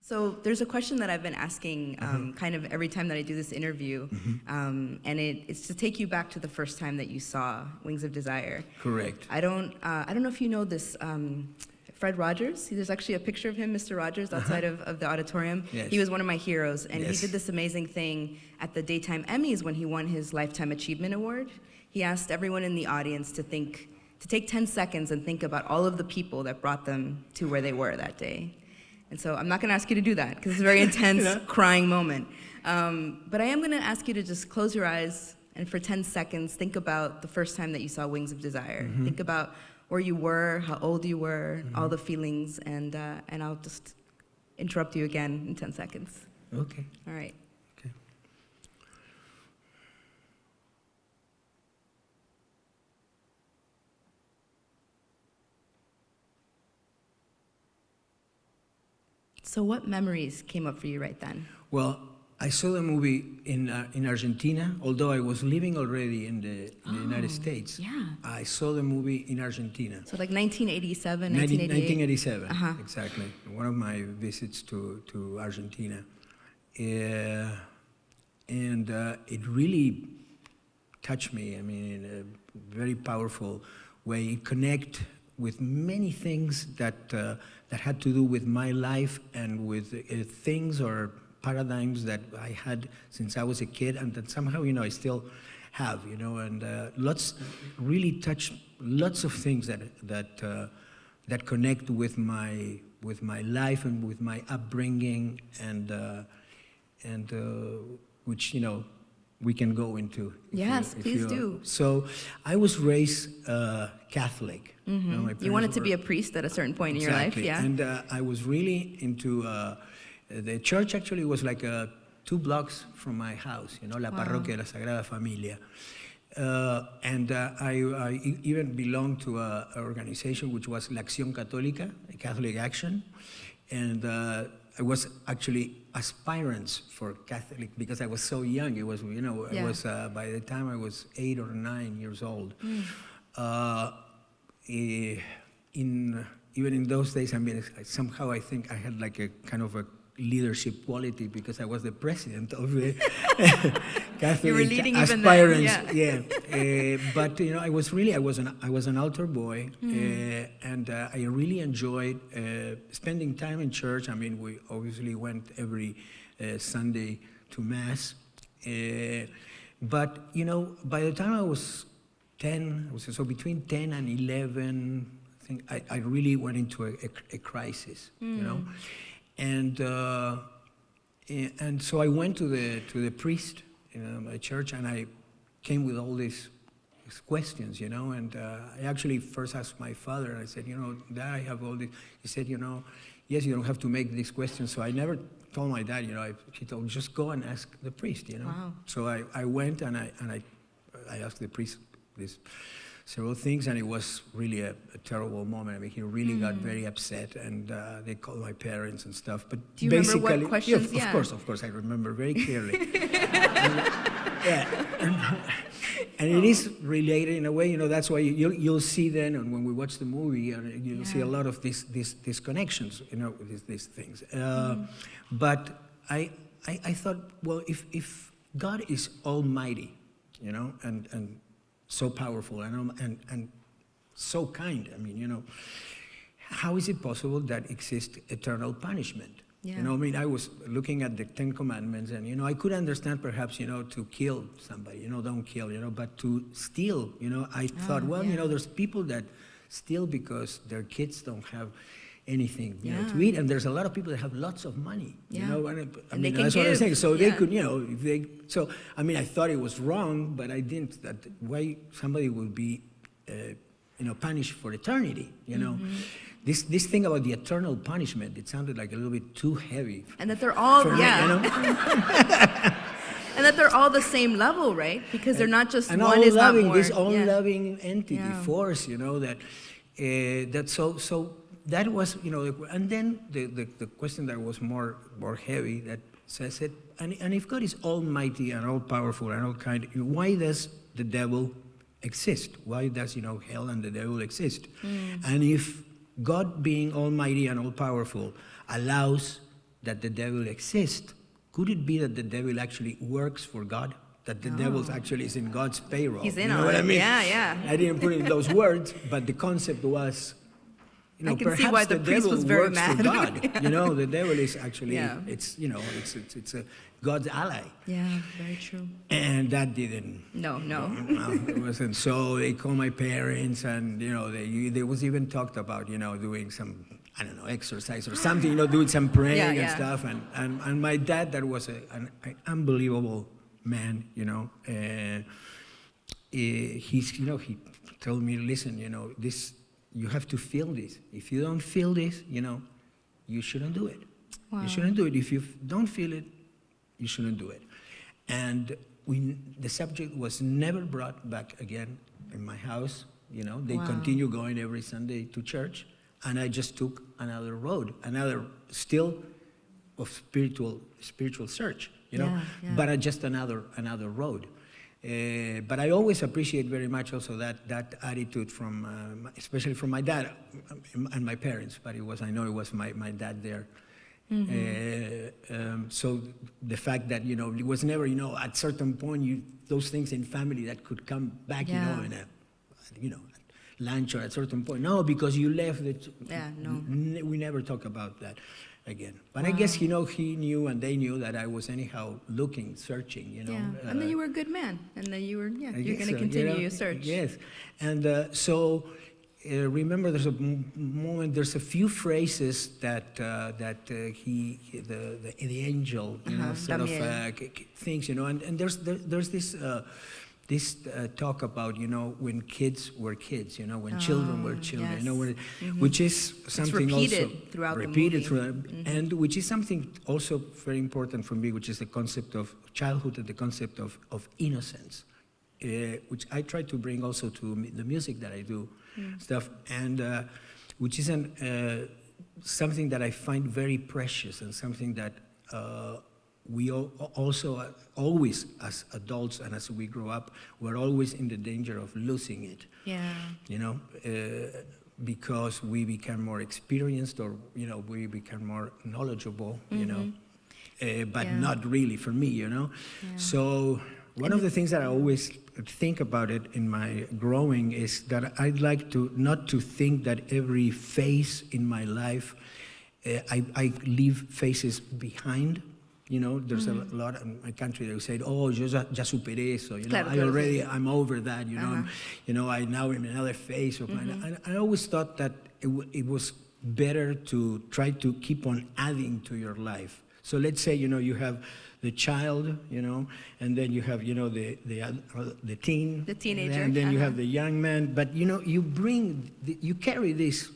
So there's a question that I've been asking kind of every time that I do this interview, and it's to take you back to the first time that you saw Wings of Desire. Correct. I don't know if you know this, Fred Rogers. There's actually a picture of him, Mr. Rogers, outside of the auditorium. Yes. He was one of my heroes, and Yes. he did this amazing thing at the Daytime Emmys when he won his Lifetime Achievement Award. He asked everyone in the audience to take 10 seconds and think about all of the people that brought them to where they were that day. And so I'm not going to ask you to do that because it's a very intense, crying moment. But I am going to ask you to just close your eyes and for 10 seconds think about the first time that you saw Wings of Desire. Think about where you were, how old you were, all the feelings, and I'll just interrupt you again in 10 seconds. Okay. All right. Okay. So what memories came up for you right then? Well, I saw the movie in Argentina, although I was living already in the United States. Yeah. I saw the movie in Argentina. So like 1987, 1988? 1987, exactly. One of my visits to Argentina. And it really touched me, I mean, in a very powerful way. It connect with many things that had to do with my life and with things or paradigms that I had since I was a kid, and that somehow, I still have, and really touch lots of things that connect with my life and with my upbringing, and which we can go into. Yes, please do. So I was raised Catholic. My You wanted parents to be were- a priest at a certain point in your life, Exactly. yeah? And I was really into the church. Actually was like 2 blocks from my house, La Parroquia de la Sagrada Familia. And I even belonged to an organization which was La Acción Católica, a Catholic Action. And I was actually aspirants for Catholic because I was so young. It was, I was, by the time I was 8 or 9 years old. Even in those days, I mean, somehow I think I had like a kind of a leadership quality because I was the president of the Catholic You were leading even then, but I was an altar boy, and I really enjoyed spending time in church. I mean, we obviously went every Sunday to mass, but by the time I was 10, so between 10 and 11, I think I really went into a crisis, And so I went to the priest in my church, and I came with all these questions, and I actually first asked my father, and I said, Dad, I have all this. He said, yes, you don't have to make these questions. So I never told my dad, he told me, just go and ask the priest, Wow. So I went and I asked the priest this several things, and it was really a terrible moment. I mean, he really got very upset, and they called my parents and stuff. But Do you remember basically, what questions? of course, I remember very clearly. And it is related in a way. That's why you'll see then, and when we watch the movie, you'll see a lot of these connections. These things. But I thought, well, if God is Almighty, and so powerful and so kind. I mean, how is it possible that exists eternal punishment? Yeah. I mean, I was looking at the 10 Commandments, and I could understand perhaps, to kill somebody, don't kill, but to steal, I thought, well, there's people that steal because their kids don't have anything to eat, and there's a lot of people that have lots of money, I mean, that's what I'm saying. So they could, if they. So I mean, I thought it was wrong, but I didn't. That why somebody would be, punished for eternity, This thing about the eternal punishment, it sounded like a little bit too heavy. And that they're all, for me, and that they're all the same level, right? Because they're not just and one all is not loving, more. this all-loving entity, force, that so that was, and then the question that was more heavy, that says it, and if God is almighty and all-powerful and all kind, why does the devil exist? Why does, hell and the devil exist? And if God being almighty and all-powerful allows that the devil exists, could it be that the devil actually works for God? That the devil actually is in God's payroll? He's in you know on what it. I mean? Yeah, yeah. I didn't put it in those words, but the concept was, you know, I can see perhaps why the priest devil was very works for mad. God. Yeah. You know, the devil is actually, Yeah. it's, you know, it's a God's ally. Yeah, very true. And that didn't. No. No, it wasn't. So they called my parents, and you know, they was even talked about, you know, doing some, I don't know, exercise or something, you know, doing some praying and stuff. And my dad, that was an unbelievable man, you know. He's, you know, he told me, listen, you know, this, you have to feel this. If you don't feel this, you know, you shouldn't do it. Wow. You shouldn't do it. If you don't feel it, you shouldn't do it. And the subject was never brought back again in my house. You know, they continue going every Sunday to church, and I just took another road, another still of spiritual search. You know, but just another road. But I always appreciate very much also that attitude from, especially from my dad and my parents. But I know it was my dad there. So the fact that, you know, it was never, you know, at certain point, those things in family that could come back, you know, in a, you know, lunch or at certain point. No, because you left it. Yeah, no. We never talk about that again. But I guess, you know, he knew and they knew that I was anyhow looking, searching, you know. Yeah, and then you were a good man, and then you were, you're going to so, continue you know, your search. Yes, and remember, there's a moment. There's a few phrases that the angel, you know, sort of things, you know, and there's this talk about, you know, when kids were kids, you know, when children were children, you know, which is something repeated also throughout repeated the movie. and which is something also very important for me, which is the concept of childhood and the concept of innocence, which I try to bring also to the music that I do, stuff, and which is something that I find very precious and something that we also always, as adults and as we grow up, we're always in the danger of losing it. Yeah. You know, because we become more experienced, or, you know, we become more knowledgeable, you know, but not really for me, you know. So one of the things that I always think about it in my growing is that I'd like to not to think that every phase in my life, I leave phases behind. You know, there's a lot in my country that say, "Oh, ya superé eso." You know, I'm over that. You know, I now in another phase of my life. I always thought that it was better to try to keep on adding to your life. So let's say, you know, you have the child, you know, and then you have, you know, the teenager, and then you have the young man. But, you know, you carry these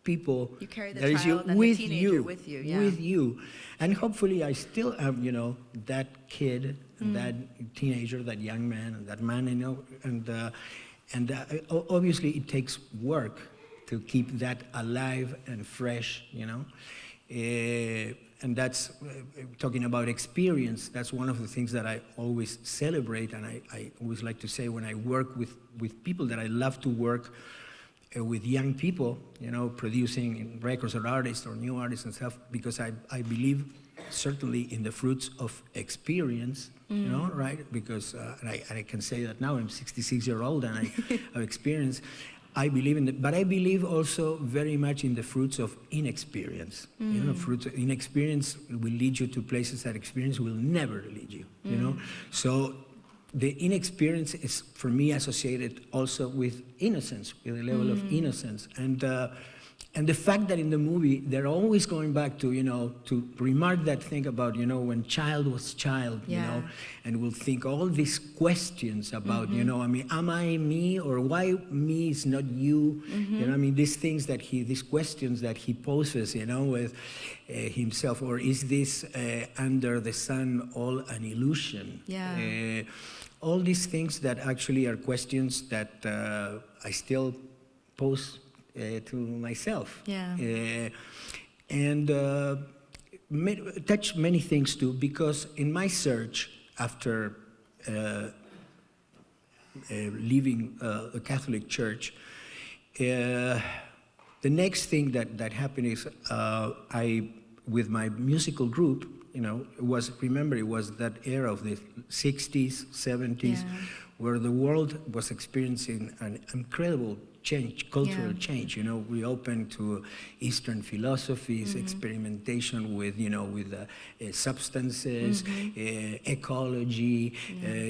people. You carry the that is child and the teenager with you, with you. And hopefully I still have, you know, that kid, that teenager, that young man, and that man, you know, and obviously it takes work to keep that alive and fresh, you know. And that's, talking about experience, that's one of the things that I always celebrate, and I always like to say when I work with people that I love to work with young people, you know, producing records or artists or new artists and stuff, because I believe certainly in the fruits of experience, you know, right? Because, and I can say that now, I'm 66 years old and I have experience. I believe in it, but I believe also very much in the fruits of inexperience. You know, fruits of inexperience will lead you to places that experience will never lead you, you know? So the inexperience is, for me, associated also with innocence, with a level of innocence. And the fact that in the movie, they're always going back to, you know, to remark that thing about, you know, when child was child, you know, and we'll think all these questions about, you know, I mean, am I me, or why me is not you? You know, I mean, these things that these questions that he poses, you know, with himself, or is this under the sun all an illusion? Yeah. All these things that actually are questions that I still pose to myself. Yeah. And touch many things too, because in my search after leaving the Catholic Church, the next thing that happened is with my musical group, you know, it was that era of the 60s, 70s, where the world was experiencing an incredible change, cultural change. You know, we opened to Eastern philosophies, experimentation with, you know, with substances, ecology,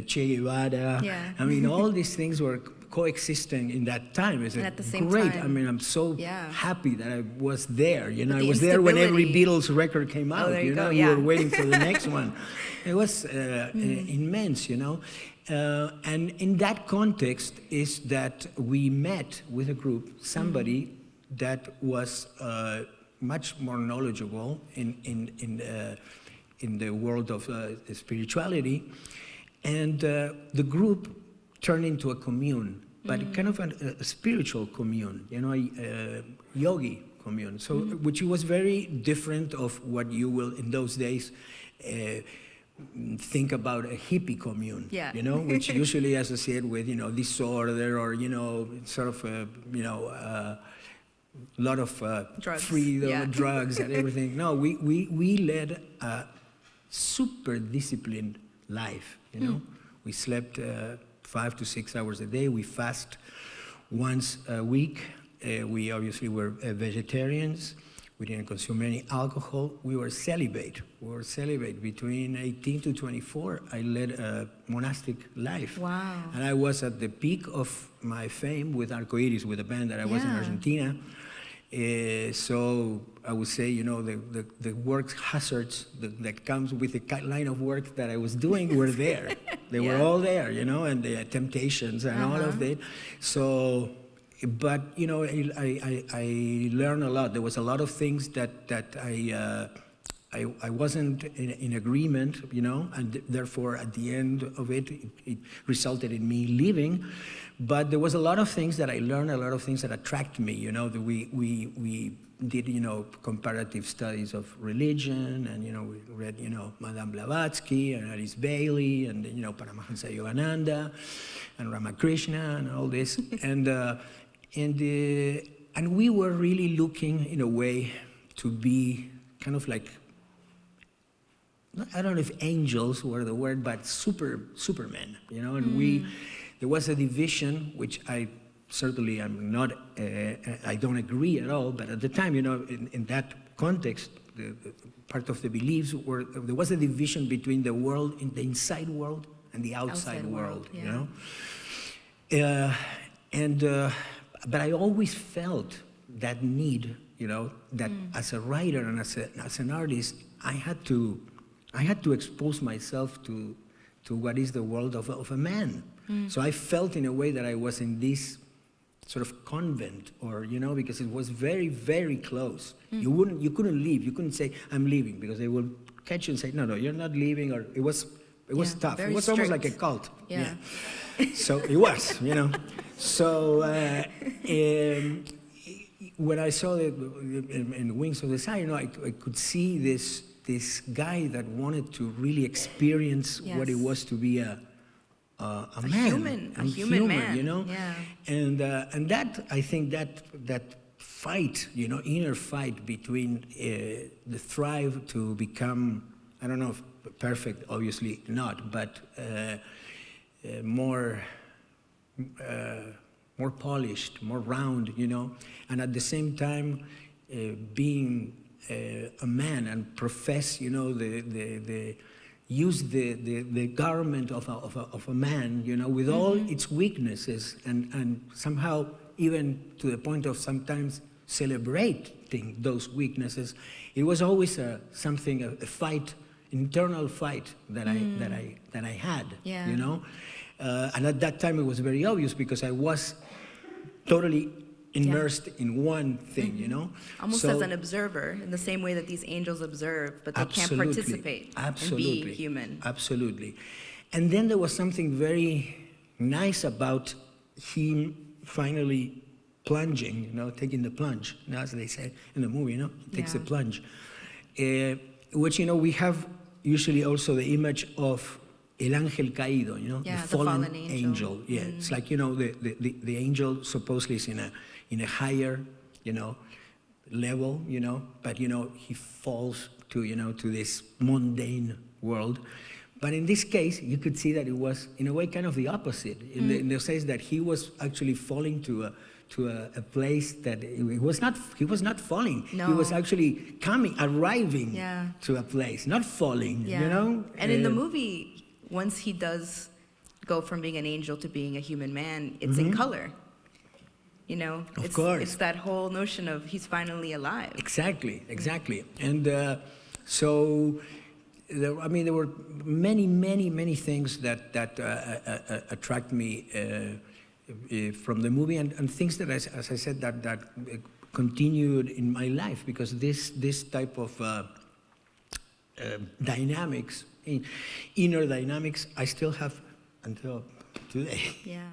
Che Guevara. I mean, all these things were coexisting in that time. It's at the same great. time. I mean, I'm so happy that I was there. You know, But I was there when every Beatles record came out. There you know, go, we were waiting for the next one. It was immense, you know. And in that context is that we met with a group, somebody that was much more knowledgeable in the world of spirituality, and the group turned into a commune, but kind of a spiritual commune, you know, a yogi commune. So, which was very different of what you will in those days think about a hippie commune, you know, which usually associated with, you know, disorder or, you know, sort of, you know, a lot of drugs. freedom, drugs and everything. No, we led a super disciplined life, you know. We slept 5 to 6 hours a day. We fast once a week. We obviously were vegetarians. We didn't consume any alcohol. We were celibate. Between 18 to 24. I led a monastic life. Wow. And I was at the peak of my fame with Arcoiris, with a band that I was in Argentina. So I would say, you know, the work hazards that comes with the line of work that I was doing were there. They were all there, you know, and the temptations and all of it. So, but, you know, I learned a lot. There was a lot of things that I wasn't in agreement, you know, and therefore at the end of it resulted in me leaving. But there was a lot of things that I learned, a lot of things that attracted me, you know. That we did, you know, comparative studies of religion, and, you know, we read, you know, Madame Blavatsky and Alice Bailey, and, you know, Paramahansa Yogananda and Ramakrishna and all this. And we were really looking, in a way, to be kind of like, I don't know if angels were the word, but supermen, you know. And there was a division, which I certainly am not, I don't agree at all, but at the time, you know, in that context, the part of the beliefs were, there was a division between the world, in the inside world and the outside world, you know. But I always felt that need, you know, that as a writer and as an artist, I had to expose myself to what is the world of a man. So I felt in a way that I was in this sort of convent, or, you know, because it was very, very close. You couldn't leave. You couldn't say, I'm leaving, because they will catch you and say, no, you're not leaving. Or it was tough. It was strict. Almost like a cult. Yeah. So it was, you know. So when I saw it in the Wings of Desire, you know, I could see this guy that wanted to really experience what it was to be a man, a human man, you know. And that, I think that fight, you know, inner fight between the thrive to become, I don't know if perfect, obviously not, but more polished, more round, you know, and at the same time being a man and profess, you know, use the garment of a man, you know, with all its weaknesses, and somehow even to the point of sometimes celebrating those weaknesses. It was always a fight, internal fight that I had, you know. And at that time it was very obvious, because I was totally immersed in one thing, you know. Almost as an observer, in the same way that these angels observe, but they can't participate and be human. Absolutely. And then there was something very nice about him finally plunging, you know, taking the plunge, as they say in the movie, you know, takes the plunge. Which, you know, we have usually also the image of El Ángel Caído, you know, the fallen angel. Yeah, it's like, you know, the angel supposedly is in a higher, you know, level, but he falls to to this mundane world. But in this case, you could see that it was in a way kind of the opposite, in the sense that he was actually falling to a place that he was not falling. No. He was actually arriving Yeah. to a place, not falling. Yeah. And in the movie, once he does go from being an angel to being a human man, it's in color. Of course. It's that whole notion of he's finally alive. Exactly. And so, there were many things that attract me from the movie, and things that, as I said, that continued in my life, because this type of dynamics, inner dynamics, I still have until today. Yeah.